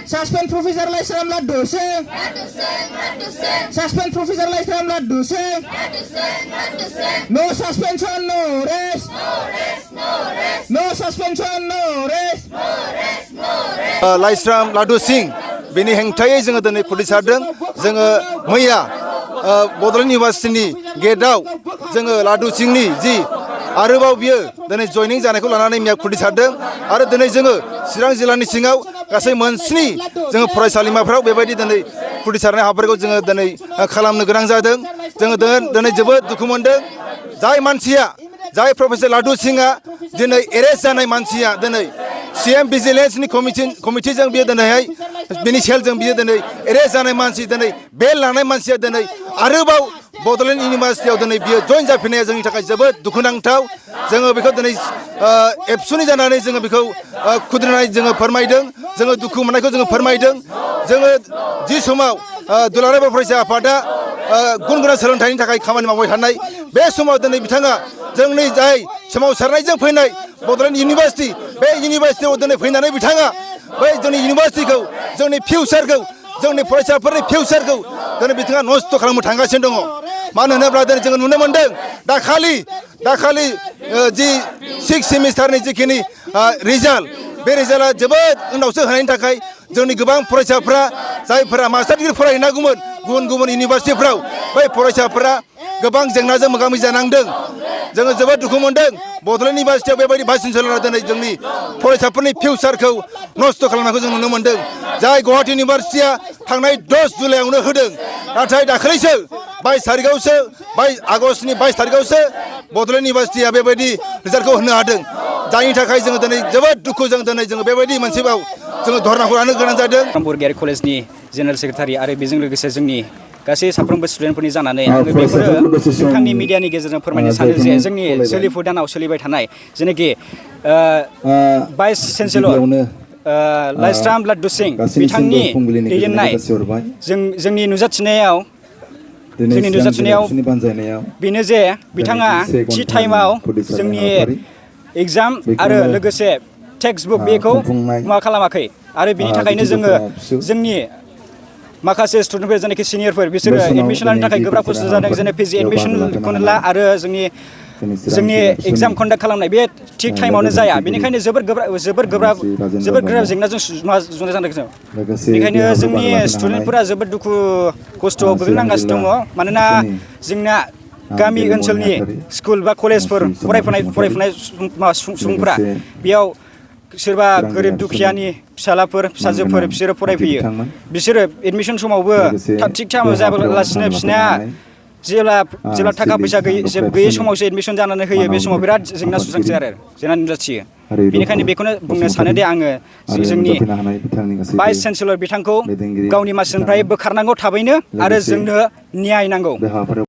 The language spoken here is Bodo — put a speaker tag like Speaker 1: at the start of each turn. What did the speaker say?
Speaker 1: Suspend Professor Laisram Laddu Singh. Suspend Professor Laisram Laddu Singh. No suspension, no rest. No suspension, no rest.
Speaker 2: Laisram Laddu Singh bini hengthai जोङो दिनै पुलिस हादों जोङो मैया बड'लेण्ड इउनिभार्सिटिनि गेटआव जोङो लाडु सिंहनि जि आरोबाव बियो दिनै जयनिं जानायखौ लानानै मैया पुलिस हादों आरो दिनै जोङो चिरां जिल्लानि सिङाव गासै मोनस्नि जोङो फरायसालिमाफोराव बेबायदि दिनै पुलिस हानाय हाबाफारिखौ जोङो दिनै खालामनो गोनां जादों जोङो दिनै जोबोद दुखु मोनदों जाय मानसिया जाय प्रफेसर लाडु सिंहआ दिनै एरेस्ट जानाय मानसिया दिनै CM भिजिलेन्सनि कमिटिजों बियो दिनैहाय बिनि सेलजों बियो दिनै एरेस्ट जानाय मानसि दिनै बेल लानाय मानसिया दिनै आरोबाव बड'लेण्ड इउनिभार्सिटियाव दिनै बियो जइन जाफिननाया जोंनि थाखाय जोबोद दुखुनांथाव जोङो बेखौ दिनै एबसुनि जानानै जोङो बेखौ खुद्रिनाय जोङो फोरमायदों जोङो दुखु मोननायखौ जोङो फोरमायदों जोङो जि समाव दुलाराय बर' फरायसा आफादा गुन गोनां सोलोंथाइनि थाखाय खामानि मावबाय थानाय बे समाव दिनै बिथाङा जोंनि जाय सोमावसारनायजों फैनाय बड'लेण्ड इउनिभार्सिटि बे इउनिभार्सिटियाव दिनै फैनानै बिथाङा बै जोंनि इउनिभार्सिटिखौ जोंनि फिउचारखौ जोंनि फरायसाफोरनि फिउचारखौ दिनै बिथाङा नस्थ' खालामनो थांगासिनो दङ मानो होनोब्ला दिनै जोङो नुनो मोन्दों दाखालि जि 6 सेमिस्टारनि जिखिनि रिजाल्ट बे रिजाल्टआ जोबोद उनावसो होनायनि थाखाय जोंनि गोबां फरायसाफ्रा जायफोरा मास्टार डिग्रि फरायहैनांगौमोन गुबुन इउनिभार्सिटिफ्राव बै फरायसाफोरा गोबां जेंनाजों मोगा मोगि जानांदों जोङो जोबोद दुखु मोनदों बड'लेण्ड इउनिभार्सिटियाव बेबायदि भाइस चेन्सेलरा दिनै जोंनि फरायसाफोरनि फिउचारखौ नस्थ' खालामनायखौ जों नुनो मोन्दों जाय गुवाहाटी इउनिभार्सिटिया थांनाय 10 जुलाइआवनो होदों नाथाय दाखालिसो 22 आगष्टनि 22 तारिखआवसो बड'लेण्ड इउनिभार्सिटिया बेबायदि रिजाल्टखौ होनो हादों जायनि थाखाय जोङो दिनै जोबोद दुखुजों दिनै जोङो बेबायदि मोनसेबाव जोङो धरनाखौ लानो गोनां जादों
Speaker 3: बरगयारि कलेजनि जेनेरेल सेक्रेटारि आरो बेजों लोगोसे जोंनि गासै साफ्रोमबो स्टुडेन्टफोरनि जानानै आङो बेखौनो नोंथांनि मिडियानि गेजेरजों फोरमायनो सानो जे जोंनि सोलिफु दानाव सोलिबाय थानाय जेनाखि भाइस चेन्सेलर लाइस्राम लाड्डु सिंह बिथांनि दैदेननाय जोंनि नुजाथिनायाव बेनो जे बिथाङा थि टाइमाव जोंनि एग्जाम आरो लोगोसे टेक्सट बुक बेखौ मा खालामाखै आरो बिनि थाखायनो जोङो जोंनि माखासे स्टुडेन्टफोर जेनाखि सिनियरफोर बिसोरो एडमिसन लानो थाखाय गोब्राब खस्थ' जादों जेने पिजि एडमिसनखौनो ला आरो जोंनि एग्जाम कन्डाक्ट खालामनाय बे थिग टाइमावनो जाया बेनिखायनो जोबोर गोब्राब जेंनाजों जुजिनो जादों जों बेनिखायनो जोंनि स्टुडेन्टफोरा जोबोद दुखु खस्थ'आव गोग्लैनांगासिनो दङ मानोना जोंना गामि ओनसोलनि स्कुल बा कलेजफोर फरायफुनाय सुबुंफोरा बेयाव सोरबा गोरिब दुखियानि फिसालाफोर फिसाजोफोर बिसोरो फरायफैयो बिसोरो एडमिसन समावबो थिग टाइमाव जायालासिनो बिसोरना जेब्ला थाखा फैसा गैयै समावसो एडमिसन जानानै होयो बे समाव बिराद जेंना सुस्रांसै आरो जेंना नुजाथियो बेनिखायनो बेखौनो बुंनो सानो दे आङो जोंनि भाइस चेन्सेलर बिथांखौ गावनि मासिनिफ्राय बोखारनांगौ थाबैनो आरो जोंनो न्याय नांगौ